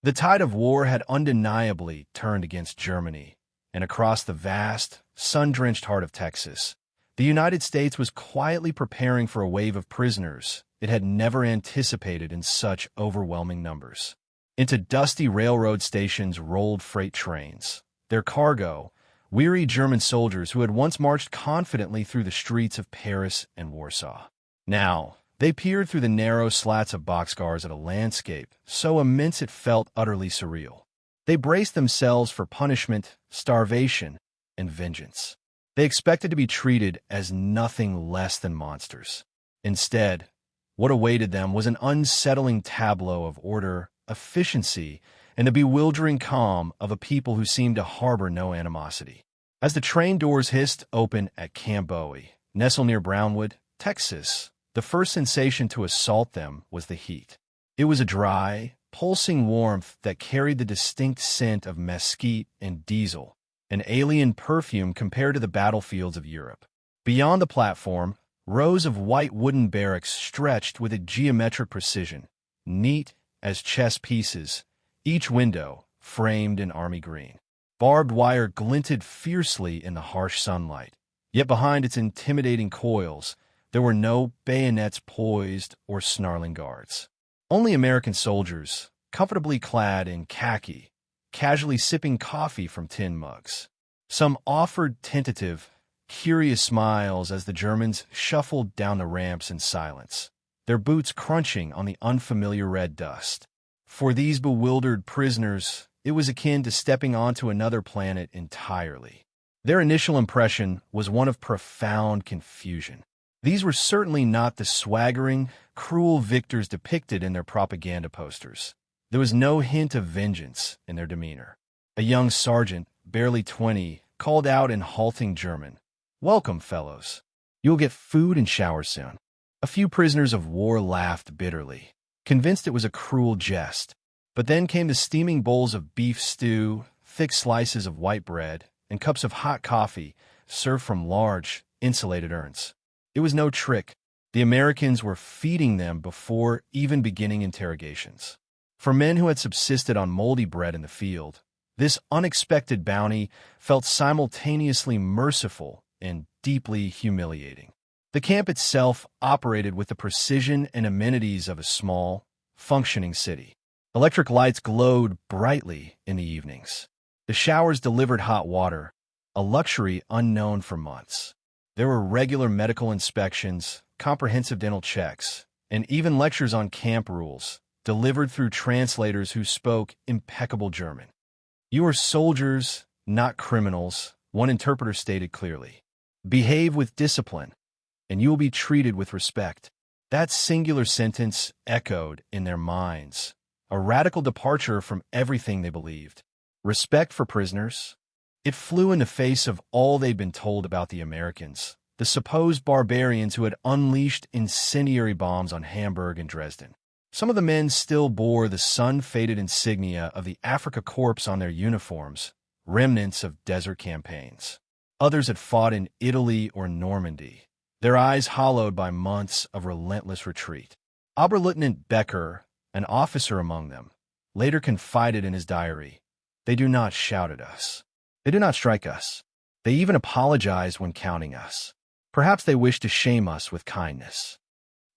The tide of war had undeniably turned against Germany, and across the vast, sun-drenched heart of Texas, the United States was quietly preparing for a wave of prisoners it had never anticipated in such overwhelming numbers. Into dusty railroad stations rolled freight trains, their cargo, weary German soldiers who had once marched confidently through the streets of Paris and Warsaw. Now, they peered through the narrow slats of boxcars at a landscape so immense it felt utterly surreal. They braced themselves for punishment, starvation, and vengeance. They expected to be treated as nothing less than monsters. Instead, what awaited them was an unsettling tableau of order, efficiency, and the bewildering calm of a people who seemed to harbor no animosity. As the train doors hissed open at Camp Bowie, nestled near Brownwood, Texas, the first sensation to assault them was the heat. It was a dry, pulsing warmth that carried the distinct scent of mesquite and diesel, an alien perfume compared to the battlefields of Europe. Beyond the platform, rows of white wooden barracks stretched with a geometric precision, neat as chess pieces, each window framed in army green. Barbed wire glinted fiercely in the harsh sunlight, yet behind its intimidating coils, there were no bayonets poised or snarling guards. Only American soldiers, comfortably clad in khaki, casually sipping coffee from tin mugs. Some offered tentative, curious smiles as the Germans shuffled down the ramps in silence, their boots crunching on the unfamiliar red dust. For these bewildered prisoners, it was akin to stepping onto another planet entirely. Their initial impression was one of profound confusion. These were certainly not the swaggering, cruel victors depicted in their propaganda posters. There was no hint of vengeance in their demeanor. A young sergeant, barely 20, called out in halting German, "Welcome, fellows. You'll get food and shower soon." A few prisoners of war laughed bitterly, convinced it was a cruel jest. But then came the steaming bowls of beef stew, thick slices of white bread, and cups of hot coffee served from large, insulated urns. It was no trick. The Americans were feeding them before even beginning interrogations. For men who had subsisted on moldy bread in the field, this unexpected bounty felt simultaneously merciful and deeply humiliating. The camp itself operated with the precision and amenities of a small, functioning city. Electric lights glowed brightly in the evenings. The showers delivered hot water, a luxury unknown for months. There were regular medical inspections, comprehensive dental checks, and even lectures on camp rules, delivered through translators who spoke impeccable German. "You are soldiers, not criminals," one interpreter stated clearly. "Behave with discipline, and you will be treated with respect." That singular sentence echoed in their minds, a radical departure from everything they believed. Respect for prisoners? It flew in the face of all they'd been told about the Americans, the supposed barbarians who had unleashed incendiary bombs on Hamburg and Dresden. Some of the men still bore the sun-faded insignia of the Afrika Korps on their uniforms, remnants of desert campaigns. Others had fought in Italy or Normandy, their eyes hollowed by months of relentless retreat. Oberleutnant Becker, an officer among them, later confided in his diary, "They do not shout at us. They do not strike us. They even apologize when counting us. Perhaps they wish to shame us with kindness."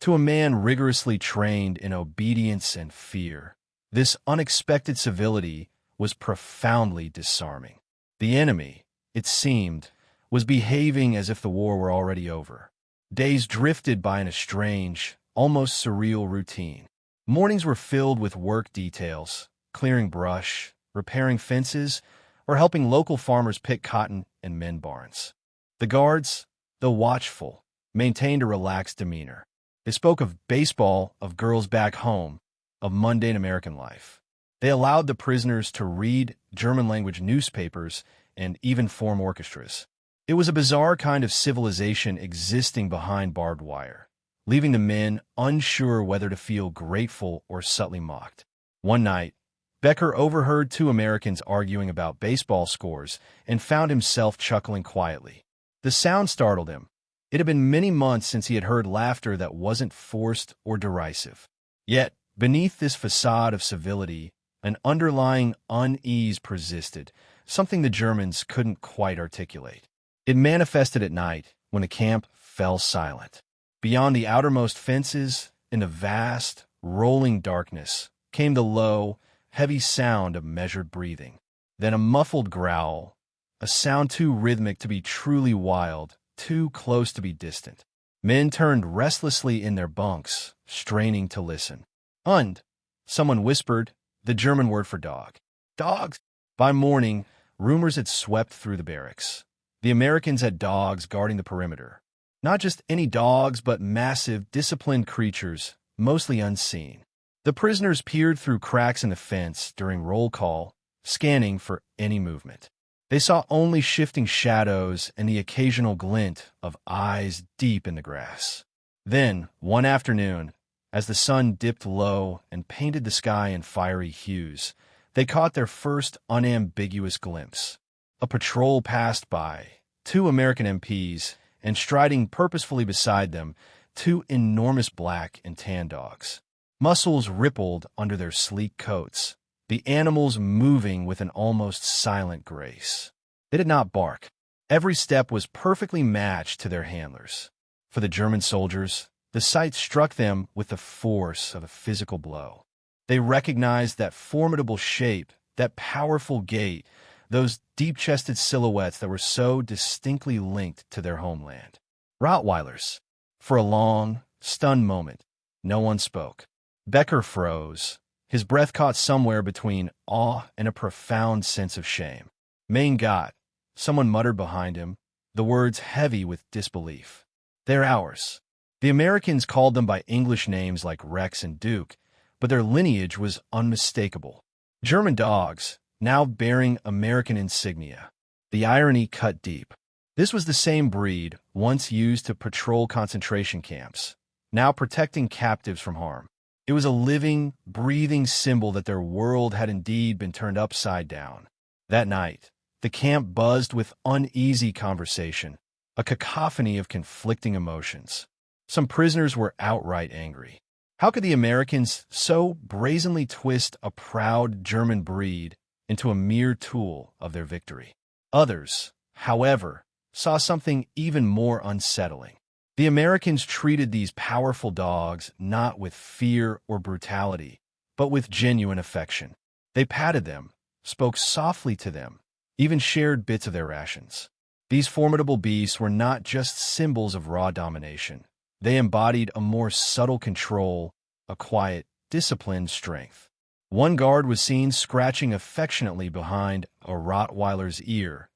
To a man rigorously trained in obedience and fear, this unexpected civility was profoundly disarming. The enemy, it seemed, was behaving as if the war were already over. Days drifted by in a strange, almost surreal routine. Mornings were filled with work details, clearing brush, repairing fences, or helping local farmers pick cotton and mend barns. The guards, though watchful, maintained a relaxed demeanor. They spoke of baseball, of girls back home, of mundane American life. They allowed the prisoners to read German-language newspapers and even form orchestras. It was a bizarre kind of civilization existing behind barbed wire, leaving the men unsure whether to feel grateful or subtly mocked. One night, Becker overheard two Americans arguing about baseball scores and found himself chuckling quietly. The sound startled him. It had been many months since he had heard laughter that wasn't forced or derisive. Yet, beneath this facade of civility, An underlying unease persisted, something the Germans couldn't quite articulate. It manifested at night when the camp fell silent. Beyond the outermost fences, in the vast, rolling darkness, came the low, heavy sound of measured breathing. Then a muffled growl, a sound too rhythmic to be truly wild, too close to be distant. Men turned restlessly in their bunks, straining to listen. "Hund," someone whispered, the German word for dog. "Dogs!" By morning, rumors had swept through the barracks. The Americans had dogs guarding the perimeter. Not just any dogs, but massive, disciplined creatures, mostly unseen. The prisoners peered through cracks in the fence during roll call, scanning for any movement. They saw only shifting shadows and the occasional glint of eyes deep in the grass. Then, one afternoon, as the sun dipped low and painted the sky in fiery hues, they caught their first unambiguous glimpse. A patrol passed by, 2 American MPs, and striding purposefully beside them, 2 enormous black and tan dogs. Muscles rippled under their sleek coats, the animals moving with an almost silent grace. They did not bark. Every step was perfectly matched to their handlers. For the German soldiers, the sight struck them with the force of a physical blow. They recognized that formidable shape, that powerful gait, those deep-chested silhouettes that were so distinctly linked to their homeland. Rottweilers. For a long, stunned moment, no one spoke. Becker froze, his breath caught somewhere between awe and a profound sense of shame. "Mein Gott," someone muttered behind him, the words heavy with disbelief. "They're ours." The Americans called them by English names like Rex and Duke, but their lineage was unmistakable. German dogs, now bearing American insignia. The irony cut deep. This was the same breed once used to patrol concentration camps, now protecting captives from harm. It was a living, breathing symbol that their world had indeed been turned upside down. That night, the camp buzzed with uneasy conversation, a cacophony of conflicting emotions. Some prisoners were outright angry. How could the Americans so brazenly twist a proud German breed into a mere tool of their victory? Others, however, saw something even more unsettling. The Americans treated these powerful dogs not with fear or brutality, but with genuine affection. They patted them, spoke softly to them, even shared bits of their rations. These formidable beasts were not just symbols of raw domination. They embodied a more subtle control, a quiet, disciplined strength. One guard was seen scratching affectionately behind a Rottweiler's ear,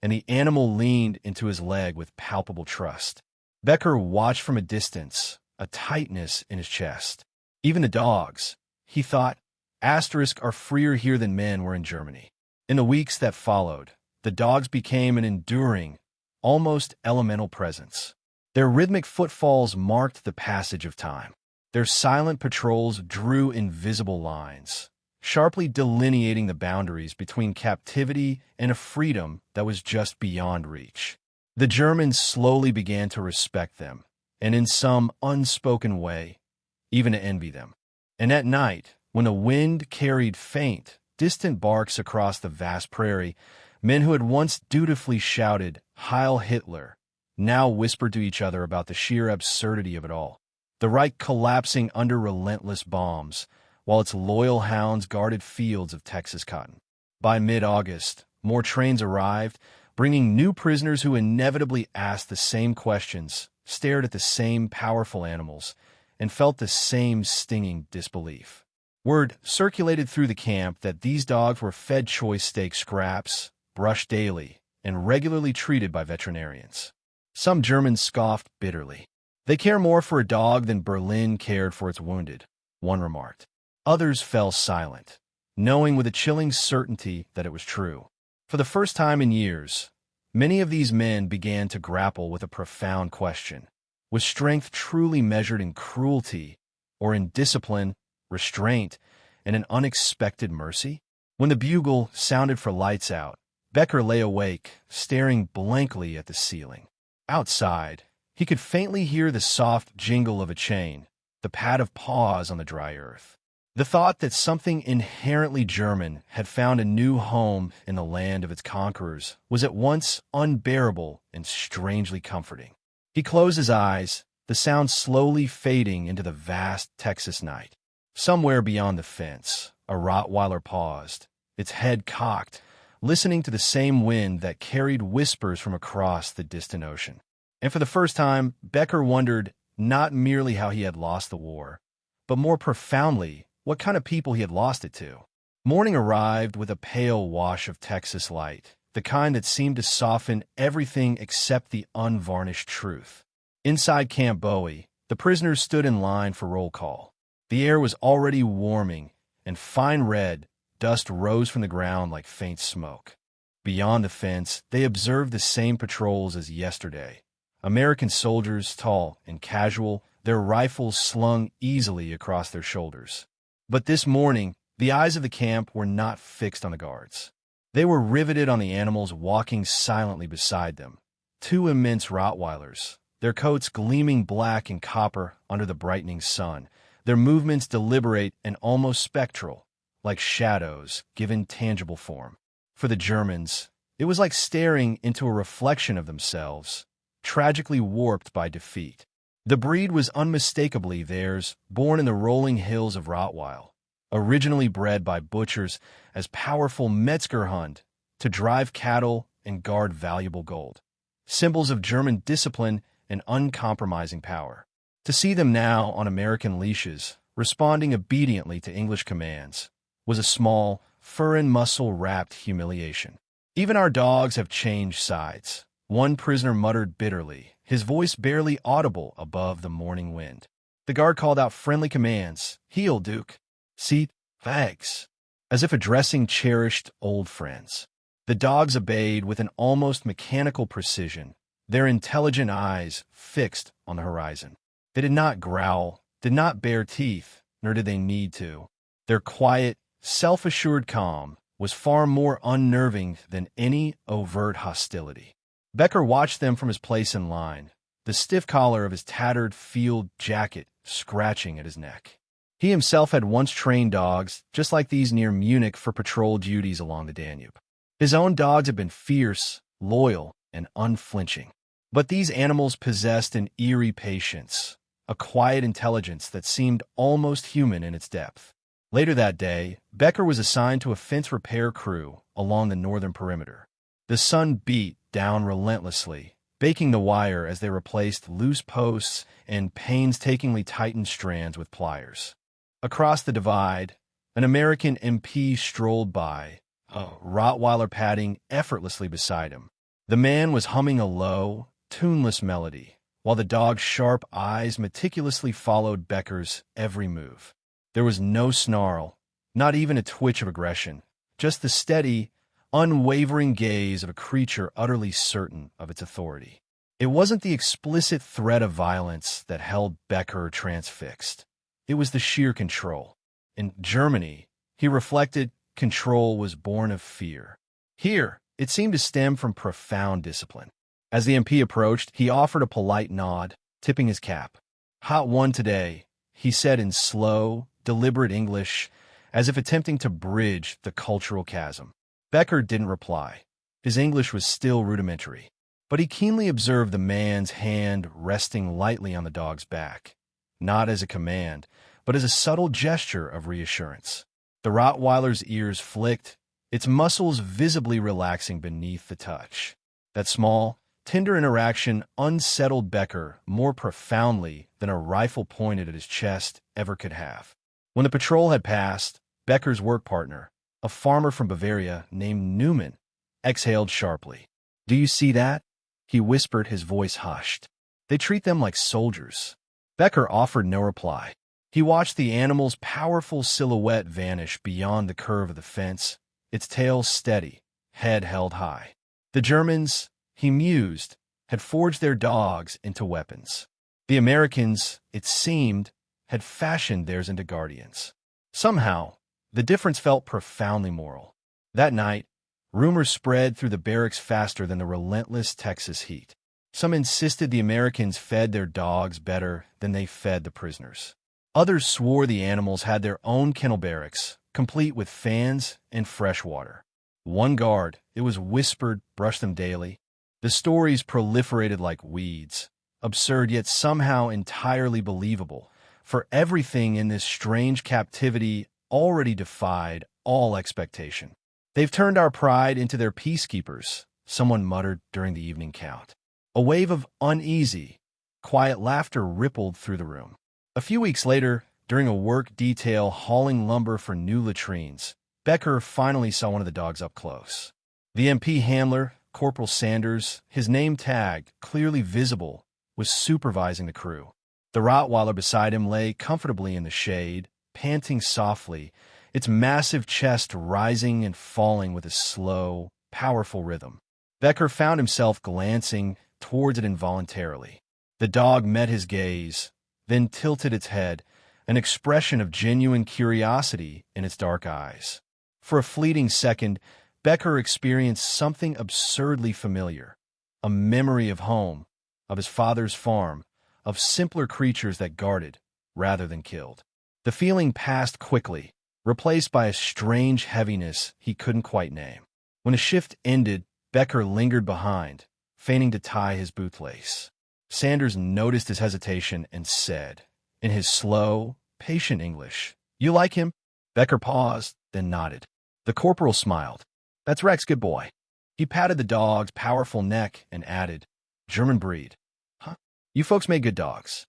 and the animal leaned into his leg with palpable trust. Becker watched from a distance, a tightness in his chest. Even the dogs, he thought, are freer here than men were in Germany. In the weeks that followed, the dogs became an enduring, almost elemental presence. Their rhythmic footfalls marked the passage of time. Their silent patrols drew invisible lines, sharply delineating the boundaries between captivity and a freedom that was just beyond reach. The Germans slowly began to respect them, and in some unspoken way, even to envy them. And at night, when the wind carried faint, distant barks across the vast prairie, men who had once dutifully shouted, "Heil Hitler," now whispered to each other about the sheer absurdity of it all. The Reich collapsing under relentless bombs, while its loyal hounds guarded fields of Texas cotton. By mid-August, more trains arrived, bringing new prisoners who inevitably asked the same questions, stared at the same powerful animals, and felt the same stinging disbelief. Word circulated through the camp that these dogs were fed choice steak scraps, brushed daily, and regularly treated by veterinarians. Some Germans scoffed bitterly. "They care more for a dog than Berlin cared for its wounded," one remarked. Others fell silent, knowing with a chilling certainty that it was true. For the first time in years, many of these men began to grapple with a profound question. Was strength truly measured in cruelty, or in discipline, restraint, and an unexpected mercy? When the bugle sounded for lights out, Becker lay awake, staring blankly at the ceiling. Outside, he could faintly hear the soft jingle of a chain, the pad of paws on the dry earth. The thought that something inherently German had found a new home in the land of its conquerors was at once unbearable and strangely comforting. He closed his eyes, the sound slowly fading into the vast Texas night. Somewhere beyond the fence, a Rottweiler paused, its head cocked, listening to the same wind that carried whispers from across the distant ocean. And for the first time, Becker wondered not merely how he had lost the war, but more profoundly, what kind of people he had lost it to. Morning arrived with a pale wash of Texas light, the kind that seemed to soften everything except the unvarnished truth. Inside Camp Bowie, the prisoners stood in line for roll call. The air was already warming, and fine red dust rose from the ground like faint smoke. Beyond the fence, they observed the same patrols as yesterday. American soldiers, tall and casual, their rifles slung easily across their shoulders. But this morning, the eyes of the camp were not fixed on the guards. They were riveted on the animals walking silently beside them. Two immense Rottweilers, their coats gleaming black and copper under the brightening sun, their movements deliberate and almost spectral, like shadows given tangible form. For the Germans, it was like staring into a reflection of themselves, tragically warped by defeat. The breed was unmistakably theirs, born in the rolling hills of Rottweil, originally bred by butchers as powerful Metzgerhund to drive cattle and guard valuable gold. Symbols of German discipline and uncompromising power. To see them now on American leashes, responding obediently to English commands, was a small, fur and muscle-wrapped humiliation. Even our dogs have changed sides, one prisoner muttered bitterly, his voice barely audible above the morning wind. The guard called out friendly commands, "Heel, Duke," "Seat," "Thanks," as if addressing cherished old friends. The dogs obeyed with an almost mechanical precision, their intelligent eyes fixed on the horizon. They did not growl, did not bare teeth, nor did they need to. Their quiet, self-assured calm was far more unnerving than any overt hostility. Becker watched them from his place in line, the stiff collar of his tattered field jacket scratching at his neck. He himself had once trained dogs just like these near Munich for patrol duties along the Danube. His own dogs had been fierce, loyal, and unflinching. But these animals possessed an eerie patience, a quiet intelligence that seemed almost human in its depth. Later that day, Becker was assigned to a fence repair crew along the northern perimeter. The sun beat down relentlessly, baking the wire as they replaced loose posts and painstakingly tightened strands with pliers. Across the divide, an American MP strolled by, a Rottweiler padding effortlessly beside him. The man was humming a low, tuneless melody, while the dog's sharp eyes meticulously followed Becker's every move. There was no snarl, not even a twitch of aggression, just the steady, unwavering gaze of a creature utterly certain of its authority. It wasn't the explicit threat of violence that held Becker transfixed. It was the sheer control. In Germany, he reflected, control was born of fear. Here, it seemed to stem from profound discipline. As the MP approached, he offered a polite nod, tipping his cap. "Hot one today," he said in slow, deliberate English, as if attempting to bridge the cultural chasm. Becker didn't reply. His English was still rudimentary, but he keenly observed the man's hand resting lightly on the dog's back, not as a command, but as a subtle gesture of reassurance. The Rottweiler's ears flicked, its muscles visibly relaxing beneath the touch. That small, tender interaction unsettled Becker more profoundly than a rifle pointed at his chest ever could have. When the patrol had passed, Becker's work partner, a farmer from Bavaria named Newman, exhaled sharply. "Do you see that?" he whispered, his voice hushed. "They treat them like soldiers." Becker offered no reply. He watched the animal's powerful silhouette vanish beyond the curve of the fence, its tail steady, head held high. The Germans, he mused, had forged their dogs into weapons. The Americans, it seemed, had fashioned theirs into guardians. Somehow, the difference felt profoundly moral. That night, rumors spread through the barracks faster than the relentless Texas heat. Some insisted the Americans fed their dogs better than they fed the prisoners. Others swore the animals had their own kennel barracks, complete with fans and fresh water. One guard, it was whispered, brushed them daily. The stories proliferated like weeds, absurd yet somehow entirely believable, for everything in this strange captivity already defied all expectation. "They've turned our pride into their peacekeepers," someone muttered during the evening count. A wave of uneasy, quiet laughter rippled through the room. A few weeks later, during a work detail hauling lumber for new latrines, Becker finally saw one of the dogs up close. The MP handler, Corporal Sanders, his name tag clearly visible, was supervising the crew. The Rottweiler beside him lay comfortably in the shade, panting softly, its massive chest rising and falling with a slow, powerful rhythm. Becker found himself glancing towards it involuntarily. The dog met his gaze, then tilted its head, an expression of genuine curiosity in its dark eyes. For a fleeting second, Becker experienced something absurdly familiar, a memory of home, of his father's farm, of simpler creatures that guarded rather than killed. The feeling passed quickly, replaced by a strange heaviness he couldn't quite name. When a shift ended, Becker lingered behind, feigning to tie his bootlace. Sanders noticed his hesitation and said, in his slow, patient English, "You like him?" Becker paused, then nodded. The corporal smiled. "That's Rex, good boy." He patted the dog's powerful neck and added, "German breed. Huh? You folks make good dogs."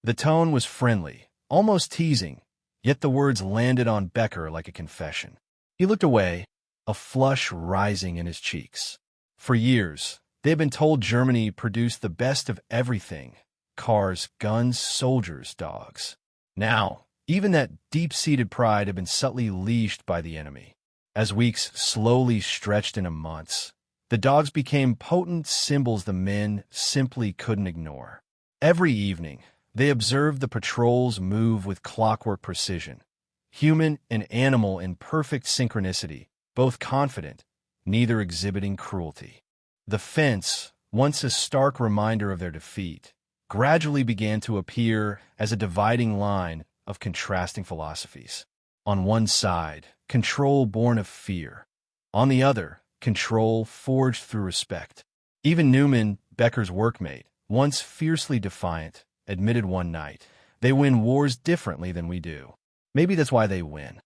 The tone was friendly, almost teasing, yet the words landed on Becker like a confession. He looked away, a flush rising in his cheeks. For years, they had been told Germany produced the best of everything: cars, guns, soldiers, dogs. Now, even that deep-seated pride had been subtly leashed by the enemy. As weeks slowly stretched into months, the dogs became potent symbols the men simply couldn't ignore. Every evening, they observed the patrols move with clockwork precision, human and animal in perfect synchronicity, both confident, neither exhibiting cruelty. The fence, once a stark reminder of their defeat, gradually began to appear as a dividing line of contrasting philosophies. On one side, control born of fear. On the other, control forged through respect. Even Newman, Becker's workmate, once fiercely defiant, admitted one night, "They win wars differently than we do. Maybe that's why they win."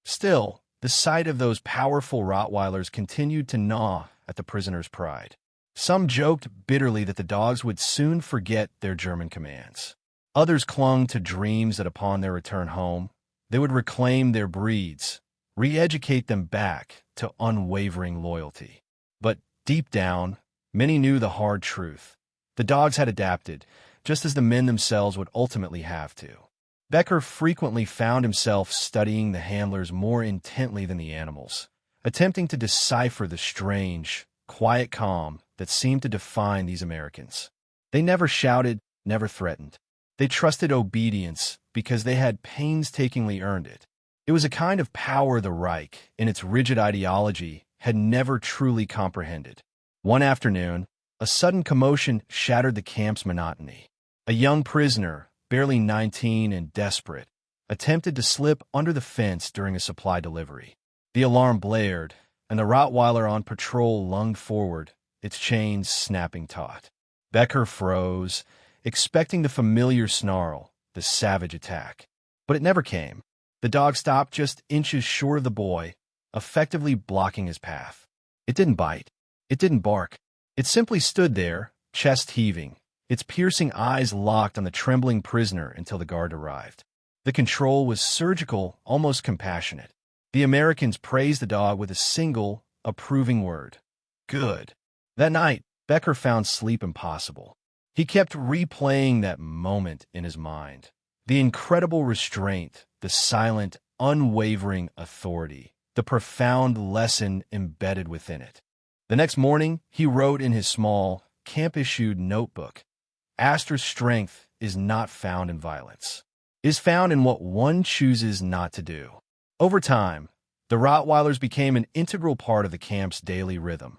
Still, the sight of those powerful Rottweilers continued to gnaw at the prisoner's pride. Some joked bitterly that the dogs would soon forget their German commands. Others clung to dreams that upon their return home, they would reclaim their breeds, re-educate them back to unwavering loyalty. But deep down, many knew the hard truth. The dogs had adapted, just as the men themselves would ultimately have to. Becker frequently found himself studying the handlers more intently than the animals, attempting to decipher the strange, quiet calm that seemed to define these Americans. They never shouted, never threatened. They trusted obedience because they had painstakingly earned it. It was a kind of power the Reich, in its rigid ideology, had never truly comprehended. One afternoon, a sudden commotion shattered the camp's monotony. A young prisoner, barely 19 and desperate, attempted to slip under the fence during a supply delivery. The alarm blared, and the Rottweiler on patrol lunged forward, its chains snapping taut. Becker froze, expecting the familiar snarl, the savage attack. But it never came. The dog stopped just inches short of the boy, effectively blocking his path. It didn't bite. It didn't bark. It simply stood there, chest heaving, its piercing eyes locked on the trembling prisoner until the guard arrived. The control was surgical, almost compassionate. The Americans praised the dog with a single, approving word: "Good." That night, Becker found sleep impossible. He kept replaying that moment in his mind. The incredible restraint, the silent, unwavering authority, the profound lesson embedded within it. The next morning, he wrote in his small, camp-issued notebook, "Astor's strength is not found in violence. It is found in what one chooses not to do." Over time, the Rottweilers became an integral part of the camp's daily rhythm,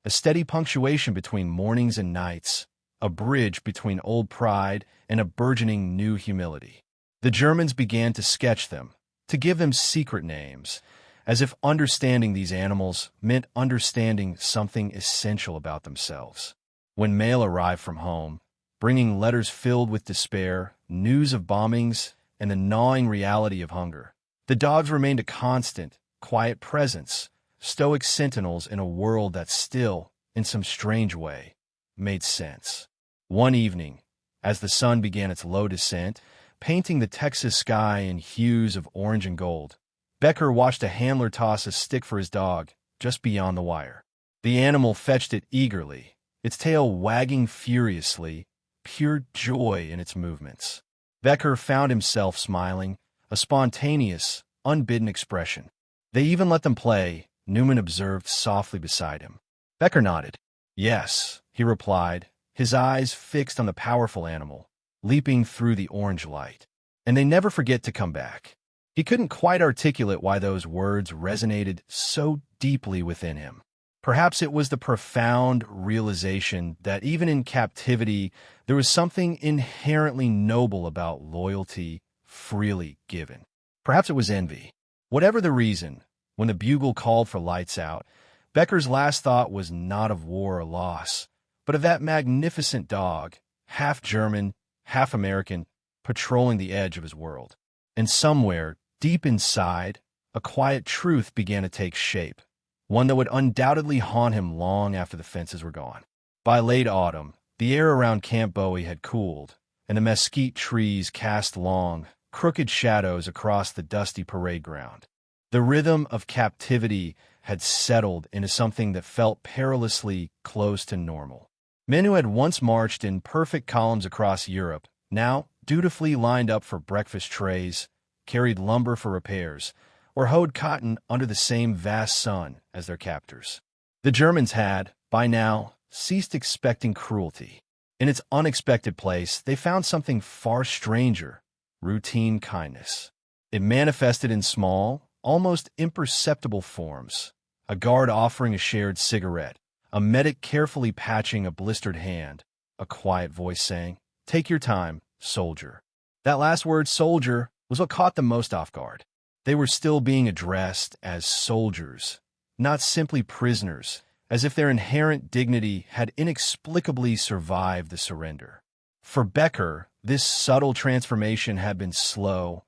a steady punctuation between mornings and nights, a bridge between old pride and a burgeoning new humility. The Germans began to sketch them, to give them secret names, as if understanding these animals meant understanding something essential about themselves. When mail arrived from home, bringing letters filled with despair, news of bombings, and the gnawing reality of hunger, the dogs remained a constant, quiet presence, stoic sentinels in a world that still, in some strange way, made sense. One evening, as the sun began its low descent, painting the Texas sky in hues of orange and gold, Becker watched a handler toss a stick for his dog just beyond the wire. The animal fetched it eagerly, its tail wagging furiously, pure joy in its movements. Becker found himself smiling, a spontaneous, unbidden expression. They even let them play, Newman observed softly beside him. Becker nodded. Yes, he replied, his eyes fixed on the powerful animal, leaping through the orange light. And they never forget to come back. He couldn't quite articulate why those words resonated so deeply within him. Perhaps it was the profound realization that even in captivity, there was something inherently noble about loyalty freely given. Perhaps it was envy. Whatever the reason, when the bugle called for lights out, Becker's last thought was not of war or loss, but of that magnificent dog, half German, half American, patrolling the edge of his world. And somewhere, deep inside, a quiet truth began to take shape, one that would undoubtedly haunt him long after the fences were gone. By late autumn, the air around Camp Bowie had cooled, and the mesquite trees cast long, crooked shadows across the dusty parade ground. The rhythm of captivity had settled into something that felt perilously close to normal. Men who had once marched in perfect columns across Europe now dutifully lined up for breakfast trays, carried lumber for repairs, or hoed cotton under the same vast sun as their captors. The Germans had, by now, ceased expecting cruelty. In its unexpected place, they found something far stranger, routine kindness. It manifested in small, almost imperceptible forms. A guard offering a shared cigarette, a medic carefully patching a blistered hand, a quiet voice saying, "Take your time, soldier." That last word, soldier, was what caught them most off guard. They were still being addressed as soldiers, not simply prisoners, as if their inherent dignity had inexplicably survived the surrender. For Becker, this subtle transformation had been slow,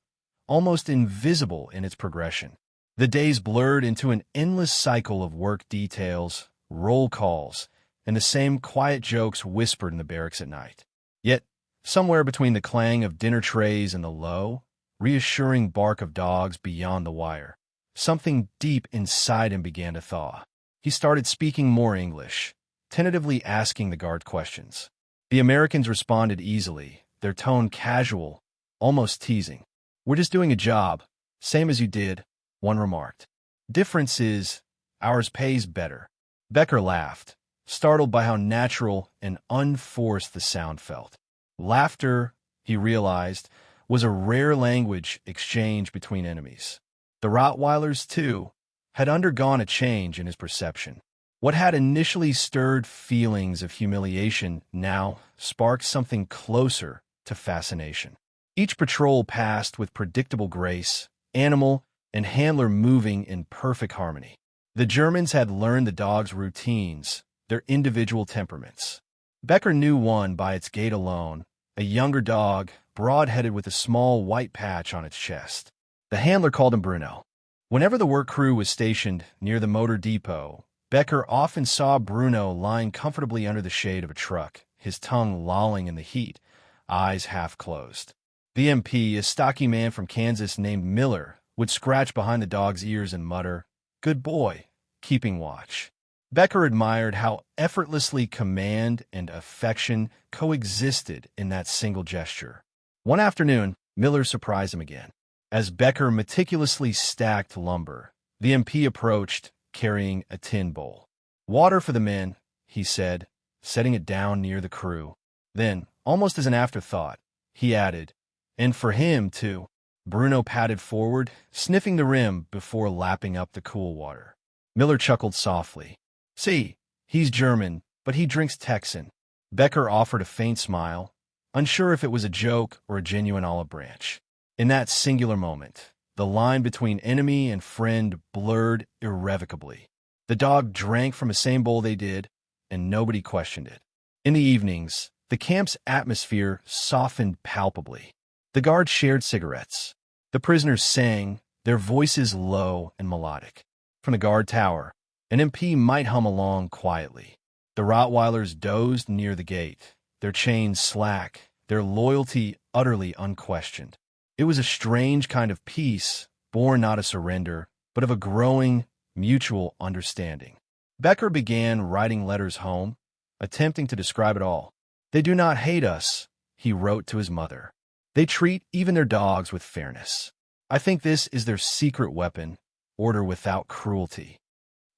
almost invisible in its progression. The days blurred into an endless cycle of work details, roll calls, and the same quiet jokes whispered in the barracks at night. Yet, somewhere between the clang of dinner trays and the low, reassuring bark of dogs beyond the wire, something deep inside him began to thaw. He started speaking more English, tentatively asking the guard questions. The Americans responded easily, their tone casual, almost teasing. "We're just doing a job, same as you did," one remarked. "Difference is, ours pays better." Becker laughed, startled by how natural and unforced the sound felt. Laughter, he realized, was a rare language exchange between enemies. The Rottweilers, too, had undergone a change in his perception. What had initially stirred feelings of humiliation now sparked something closer to fascination. Each patrol passed with predictable grace, animal and handler moving in perfect harmony. The Germans had learned the dogs' routines, their individual temperaments. Becker knew one by its gait alone, a younger dog, broad-headed with a small white patch on its chest. The handler called him Bruno. Whenever the work crew was stationed near the motor depot, Becker often saw Bruno lying comfortably under the shade of a truck, his tongue lolling in the heat, eyes half closed. The MP, a stocky man from Kansas named Miller, would scratch behind the dog's ears and mutter, "Good boy," keeping watch. Becker admired how effortlessly command and affection coexisted in that single gesture. One afternoon, Miller surprised him again. As Becker meticulously stacked lumber, the MP approached, carrying a tin bowl. "Water for the men," he said, setting it down near the crew. Then, almost as an afterthought, he added, "And for him, too." Bruno padded forward, sniffing the rim before lapping up the cool water. Miller chuckled softly. "See, he's German, but he drinks Texan." Becker offered a faint smile, unsure if it was a joke or a genuine olive branch. In that singular moment, the line between enemy and friend blurred irrevocably. The dog drank from the same bowl they did, and nobody questioned it. In the evenings, the camp's atmosphere softened palpably. The guards shared cigarettes. The prisoners sang, their voices low and melodic. From the guard tower, an MP might hum along quietly. The Rottweilers dozed near the gate, their chains slack, their loyalty utterly unquestioned. It was a strange kind of peace, born not of surrender, but of a growing, mutual understanding. Becker began writing letters home, attempting to describe it all. "They do not hate us," he wrote to his mother. "They treat even their dogs with fairness. I think this is their secret weapon, order without cruelty."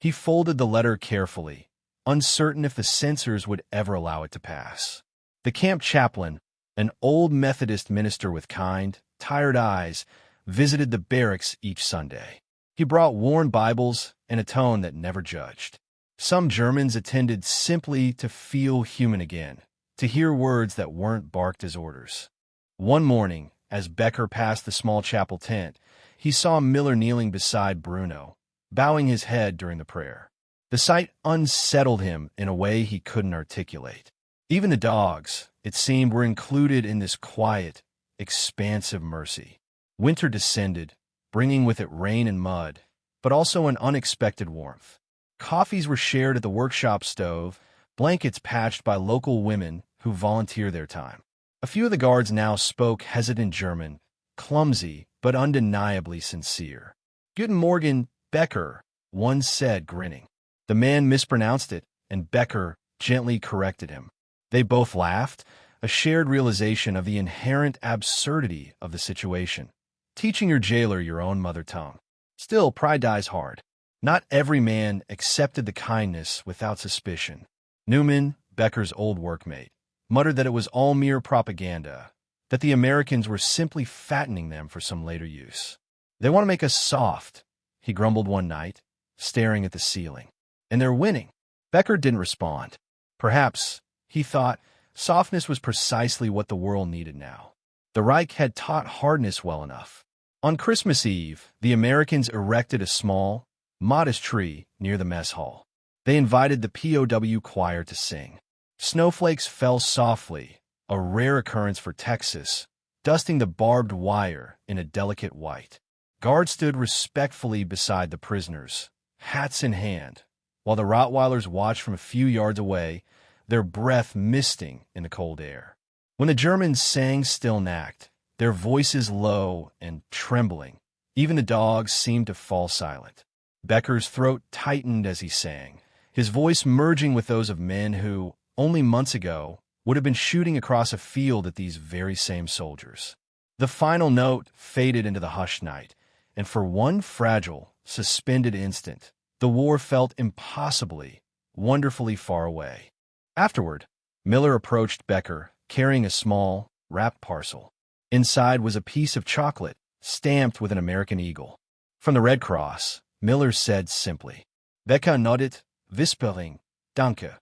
He folded the letter carefully, uncertain if the censors would ever allow it to pass. The camp chaplain, an old Methodist minister with kind, tired eyes, visited the barracks each Sunday. He brought worn Bibles and a tone that never judged. Some Germans attended simply to feel human again, to hear words that weren't barked as orders. One morning, as Becker passed the small chapel tent, he saw Miller kneeling beside Bruno, bowing his head during the prayer. The sight unsettled him in a way he couldn't articulate. Even the dogs, it seemed, were included in this quiet, expansive mercy. Winter descended, bringing with it rain and mud, but also an unexpected warmth. Coffees were shared at the workshop stove, blankets patched by local women who volunteered their time. A few of the guards now spoke hesitant German, clumsy but undeniably sincere. "Guten Morgen, Becker," one said, grinning. The man mispronounced it, and Becker gently corrected him. They both laughed, a shared realization of the inherent absurdity of the situation. Teaching your jailer your own mother tongue. Still, pride dies hard. Not every man accepted the kindness without suspicion. Newman, Becker's old workmate, muttered that it was all mere propaganda, that the Americans were simply fattening them for some later use. "They want to make us soft," he grumbled one night, staring at the ceiling. "And they're winning." Becker didn't respond. Perhaps, he thought, softness was precisely what the world needed now. The Reich had taught hardness well enough. On Christmas Eve, the Americans erected a small, modest tree near the mess hall. They invited the POW choir to sing. Snowflakes fell softly, a rare occurrence for Texas, dusting the barbed wire in a delicate white. Guards stood respectfully beside the prisoners, hats in hand, while the Rottweilers watched from a few yards away, their breath misting in the cold air. When the Germans sang Still Nacht, their voices low and trembling, even the dogs seemed to fall silent. Becker's throat tightened as he sang, his voice merging with those of men who, only months ago, would have been shooting across a field at these very same soldiers. The final note faded into the hushed night, and for one fragile, suspended instant, the war felt impossibly, wonderfully far away. Afterward, Miller approached Becker, carrying a small, wrapped parcel. Inside was a piece of chocolate, stamped with an American eagle. From the Red Cross, Miller said simply, "Becker nodded, whispering, Danke."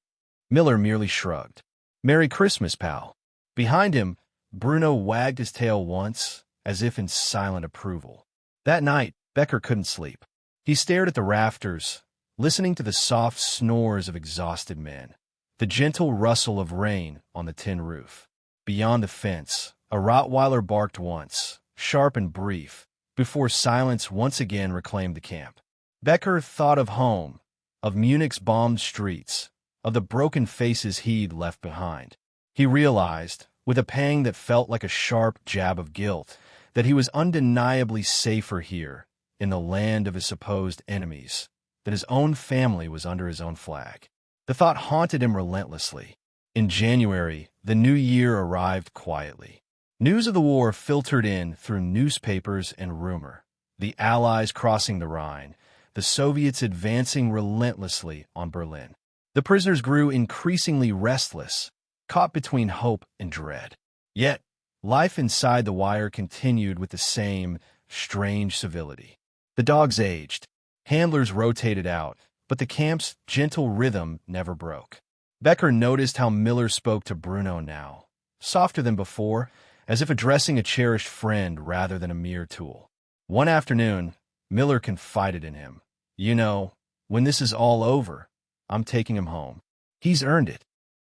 Miller merely shrugged. "Merry Christmas, pal." Behind him, Bruno wagged his tail once, as if in silent approval. That night, Becker couldn't sleep. He stared at the rafters, listening to the soft snores of exhausted men, the gentle rustle of rain on the tin roof. Beyond the fence, a Rottweiler barked once, sharp and brief, before silence once again reclaimed the camp. Becker thought of home, of Munich's bombed streets, of the broken faces he'd left behind. He realized, with a pang that felt like a sharp jab of guilt, that he was undeniably safer here, in the land of his supposed enemies, that his own family was under his own flag. The thought haunted him relentlessly. In January, the new year arrived quietly. News of the war filtered in through newspapers and rumor. The Allies crossing the Rhine, the Soviets advancing relentlessly on Berlin. The prisoners grew increasingly restless, caught between hope and dread. Yet, life inside the wire continued with the same strange civility. The dogs aged. Handlers rotated out, but the camp's gentle rhythm never broke. Becker noticed how Miller spoke to Bruno now, softer than before, as if addressing a cherished friend rather than a mere tool. One afternoon, Miller confided in him. "You know, when this is all over, I'm taking him home. He's earned it."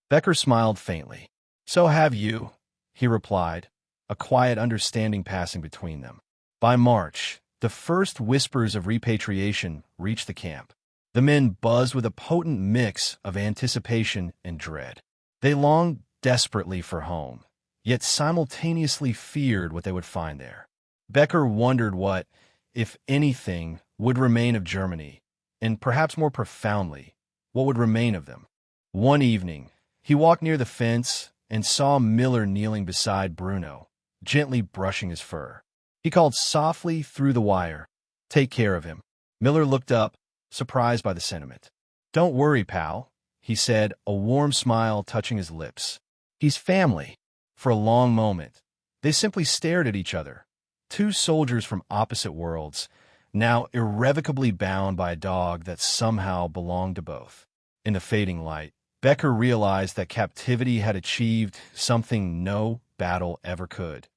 Becker smiled faintly. "So have you," he replied, a quiet understanding passing between them. By March, the first whispers of repatriation reached the camp. The men buzzed with a potent mix of anticipation and dread. They longed desperately for home, yet simultaneously feared what they would find there. Becker wondered what, if anything, would remain of Germany, and perhaps more profoundly, what would remain of them. One evening, he walked near the fence and saw Miller kneeling beside Bruno, gently brushing his fur. He called softly through the wire, "Take care of him." Miller looked up, surprised by the sentiment. "Don't worry, pal," he said, a warm smile touching his lips. "He's family." For a long moment, they simply stared at each other, two soldiers from opposite worlds, now irrevocably bound by a dog that somehow belonged to both. In the fading light, Becker realized that captivity had achieved something no battle ever could.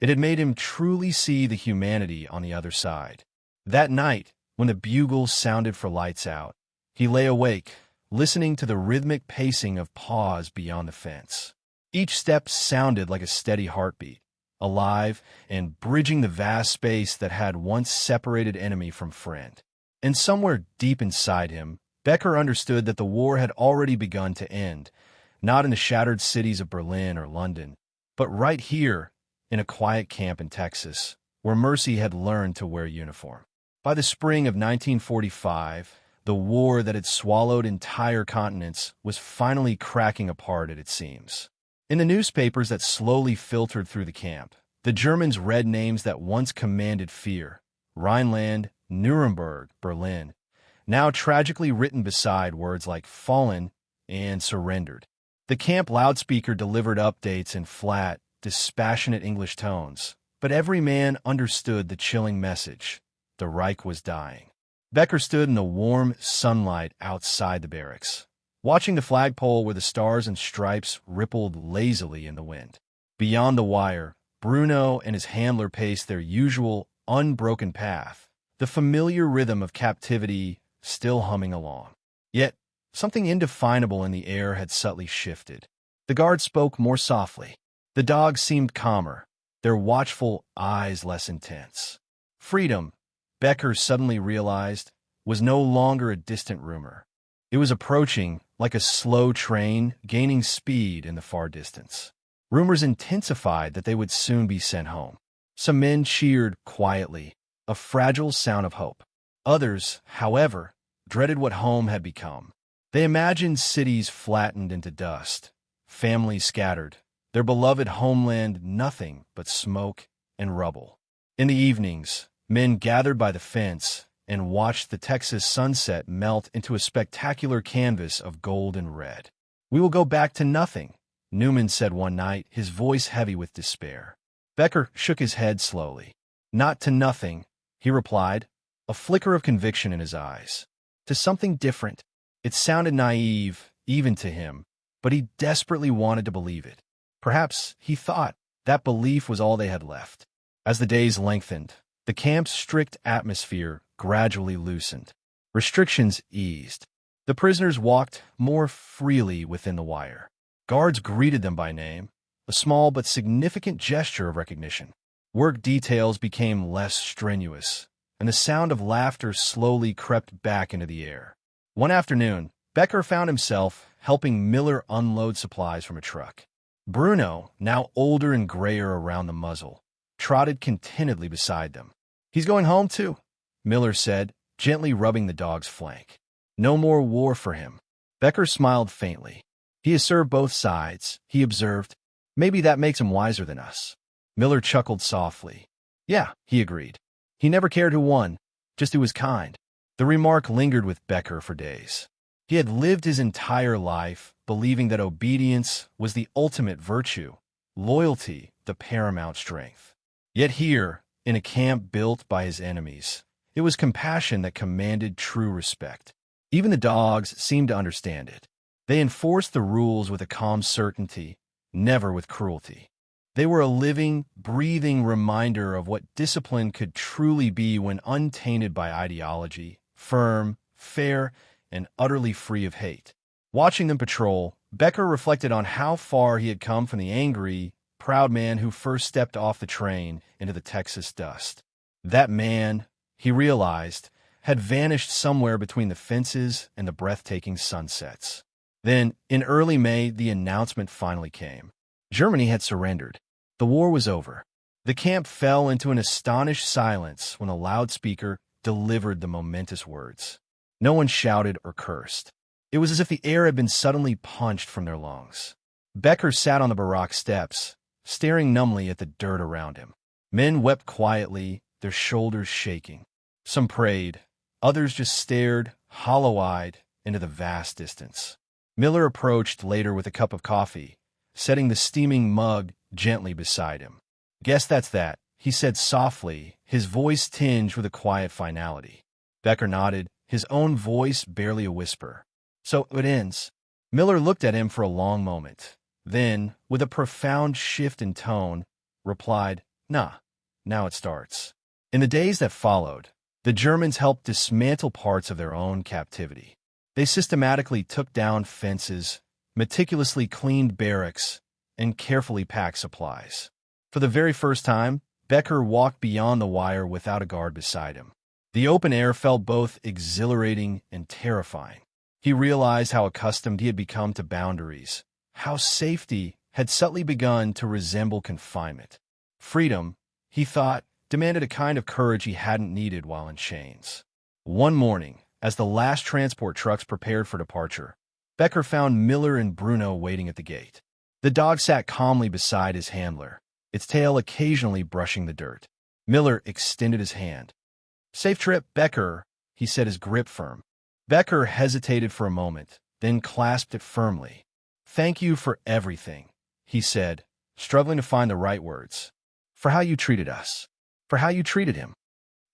It had made him truly see the humanity on the other side. That night, when the bugles sounded for lights out, he lay awake, listening to the rhythmic pacing of paws beyond the fence. Each step sounded like a steady heartbeat, alive and bridging the vast space that had once separated enemy from friend. And somewhere deep inside him, Becker understood that the war had already begun to end, not in the shattered cities of Berlin or London, but right here, in a quiet camp in Texas, where Mercy had learned to wear uniform. By the spring of 1945, the war that had swallowed entire continents was finally cracking apart at its seams. In the newspapers that slowly filtered through the camp, the Germans read names that once commanded fear: Rhineland, Nuremberg, Berlin, now tragically written beside words like fallen and surrendered. The camp loudspeaker delivered updates in flat, dispassionate English tones, but every man understood the chilling message: the Reich was dying. Becker stood in the warm sunlight outside the barracks, watching the flagpole where the stars and stripes rippled lazily in the wind. Beyond the wire, Bruno and his handler paced their usual, unbroken path, the familiar rhythm of captivity still humming along. Yet, something indefinable in the air had subtly shifted. The guard spoke more softly. The dogs seemed calmer, their watchful eyes less intense. Freedom, Becker suddenly realized, was no longer a distant rumor. It was approaching, like a slow train gaining speed in the far distance. Rumors intensified that they would soon be sent home. Some men cheered quietly, a fragile sound of hope. Others, however, dreaded what home had become. They imagined cities flattened into dust, families scattered, their beloved homeland nothing but smoke and rubble. In the evenings, men gathered by the fence and watched the Texas sunset melt into a spectacular canvas of gold and red. "We will go back to nothing," Newman said one night, his voice heavy with despair. Becker shook his head slowly. "Not to nothing," he replied, a flicker of conviction in his eyes. "To something different." It sounded naive, even to him, but he desperately wanted to believe it. Perhaps, he thought, that belief was all they had left. As the days lengthened, the camp's strict atmosphere gradually loosened. Restrictions eased. The prisoners walked more freely within the wire. Guards greeted them by name, a small but significant gesture of recognition. Work details became less strenuous, and the sound of laughter slowly crept back into the air. One afternoon, Becker found himself helping Miller unload supplies from a truck. Bruno, now older and grayer around the muzzle, trotted contentedly beside them. "He's going home too," Miller said, gently rubbing the dog's flank. "No more war for him." Becker smiled faintly. "He has served both sides," he observed. "Maybe that makes him wiser than us." Miller chuckled softly. "Yeah," he agreed. "He never cared who won, just who was kind." The remark lingered with Becker for days. He had lived his entire life believing that obedience was the ultimate virtue, loyalty the paramount strength. Yet here, in a camp built by his enemies, it was compassion that commanded true respect. Even the dogs seemed to understand it. They enforced the rules with a calm certainty, never with cruelty. They were a living, breathing reminder of what discipline could truly be when untainted by ideology, firm, fair, and utterly free of hate. Watching them patrol, Becker reflected on how far he had come from the angry, proud man who first stepped off the train into the Texas dust. That man, he realized, had vanished somewhere between the fences and the breathtaking sunsets. Then, in early May, the announcement finally came. Germany had surrendered. The war was over. The camp fell into an astonished silence when a loudspeaker delivered the momentous words. No one shouted or cursed. It was as if the air had been suddenly punched from their lungs. Becker sat on the barrack steps, staring numbly at the dirt around him. Men wept quietly, their shoulders shaking. Some prayed. Others just stared, hollow-eyed, into the vast distance. Miller approached later with a cup of coffee, setting the steaming mug gently beside him. "Guess that's that," he said softly, his voice tinged with a quiet finality. Becker nodded, his own voice barely a whisper. "So it ends." Miller looked at him for a long moment. Then, with a profound shift in tone, replied, "Nah, now it starts." In the days that followed, the Germans helped dismantle parts of their own captivity. They systematically took down fences, meticulously cleaned barracks, and carefully packed supplies. For the very first time, Becker walked beyond the wire without a guard beside him. The open air felt both exhilarating and terrifying. He realized how accustomed he had become to boundaries, how safety had subtly begun to resemble confinement. Freedom, he thought, demanded a kind of courage he hadn't needed while in chains. One morning, as the last transport trucks prepared for departure, Becker found Miller and Bruno waiting at the gate. The dog sat calmly beside his handler, its tail occasionally brushing the dirt. Miller extended his hand. "Safe trip, Becker," he said, his grip firm. Becker hesitated for a moment, then clasped it firmly. "Thank you for everything," he said, struggling to find the right words. "For how you treated us. For how you treated him."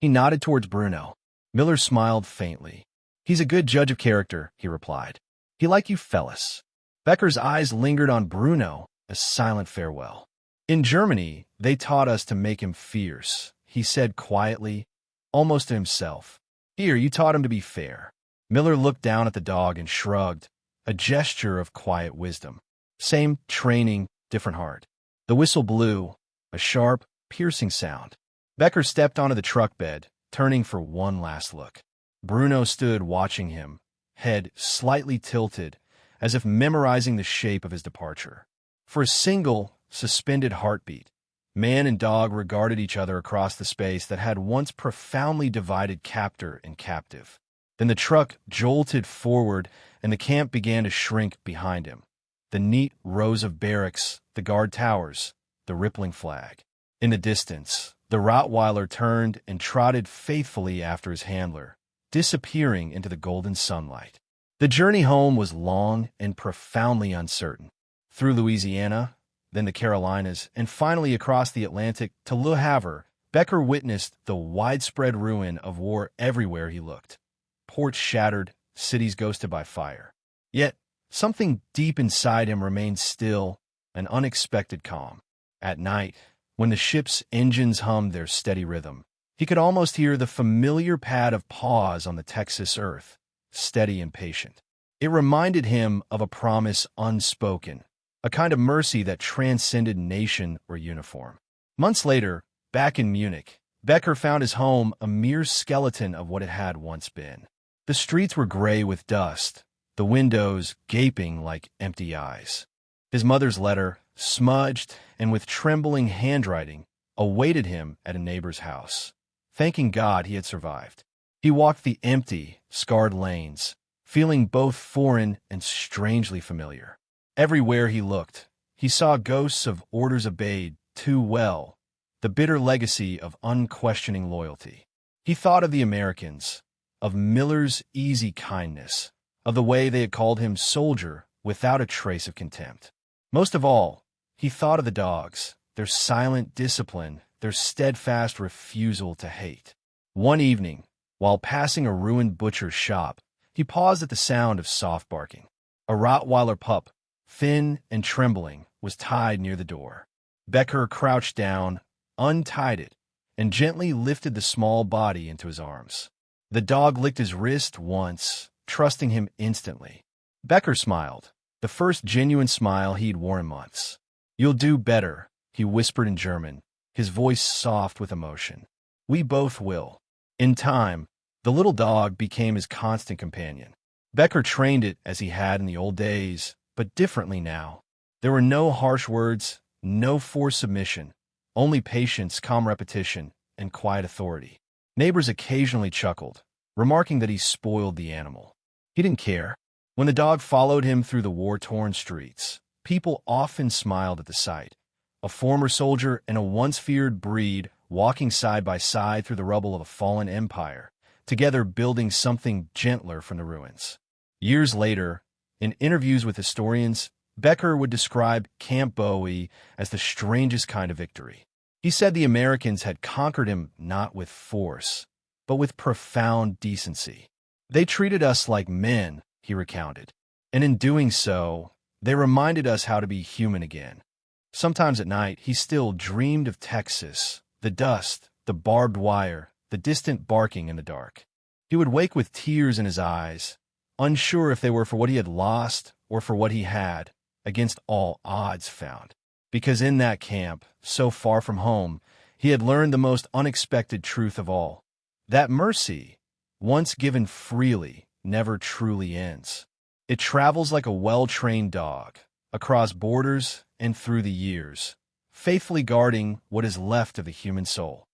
He nodded towards Bruno. Miller smiled faintly. "He's a good judge of character," he replied. "He like you fellas." Becker's eyes lingered on Bruno, a silent farewell. "In Germany, they taught us to make him fierce," he said quietly, almost to himself. "Here, you taught him to be fair." Miller looked down at the dog and shrugged, a gesture of quiet wisdom. Same training, different heart. The whistle blew, a sharp, piercing sound. Becker stepped onto the truck bed, turning for one last look. Bruno stood watching him, head slightly tilted, as if memorizing the shape of his departure. For a single, suspended heartbeat, man and dog regarded each other across the space that had once profoundly divided captor and captive. Then the truck jolted forward, and the camp began to shrink behind him. The neat rows of barracks, the guard towers, the rippling flag. In the distance, the Rottweiler turned and trotted faithfully after his handler, disappearing into the golden sunlight. The journey home was long and profoundly uncertain. Through Louisiana, then the Carolinas, and finally across the Atlantic to Le Havre, Becker witnessed the widespread ruin of war everywhere he looked. Ports shattered, cities ghosted by fire. Yet, something deep inside him remained still, an unexpected calm. At night, when the ship's engines hummed their steady rhythm, he could almost hear the familiar pad of paws on the Texas earth, steady and patient. It reminded him of a promise unspoken, a kind of mercy that transcended nation or uniform. Months later, back in Munich, Becker found his home a mere skeleton of what it had once been. The streets were gray with dust, the windows gaping like empty eyes. His mother's letter, smudged and with trembling handwriting, awaited him at a neighbor's house. Thanking God he had survived. He walked the empty, scarred lanes, feeling both foreign and strangely familiar. Everywhere he looked, he saw ghosts of orders obeyed too well, the bitter legacy of unquestioning loyalty. He thought of the Americans, of Miller's easy kindness, of the way they had called him soldier without a trace of contempt. Most of all, he thought of the dogs, their silent discipline, their steadfast refusal to hate. One evening, while passing a ruined butcher's shop, he paused at the sound of soft barking. A Rottweiler pup, thin and trembling, was tied near the door. Becker crouched down, untied it, and gently lifted the small body into his arms. The dog licked his wrist once, trusting him instantly. Becker smiled, the first genuine smile he'd worn in months. "You'll do better," he whispered in German, his voice soft with emotion. "We both will." In time, the little dog became his constant companion. Becker trained it as he had in the old days, but differently now. There were no harsh words, no forced submission, only patience, calm repetition, and quiet authority. Neighbors occasionally chuckled, remarking that he spoiled the animal. He didn't care. When the dog followed him through the war-torn streets, people often smiled at the sight. A former soldier and a once-feared breed walking side by side through the rubble of a fallen empire, together building something gentler from the ruins. Years later, in interviews with historians, Becker would describe Camp WWII as the strangest kind of victory. He said the Americans had conquered him not with force, but with profound decency. "They treated us like men," he recounted, "and in doing so, they reminded us how to be human again." Sometimes at night, he still dreamed of Texas, the dust, the barbed wire, the distant barking in the dark. He would wake with tears in his eyes, unsure if they were for what he had lost or for what he had, against all odds, found. Because in that camp, so far from home, he had learned the most unexpected truth of all, that mercy, once given freely, never truly ends. It travels like a well-trained dog, across borders and through the years, faithfully guarding what is left of the human soul.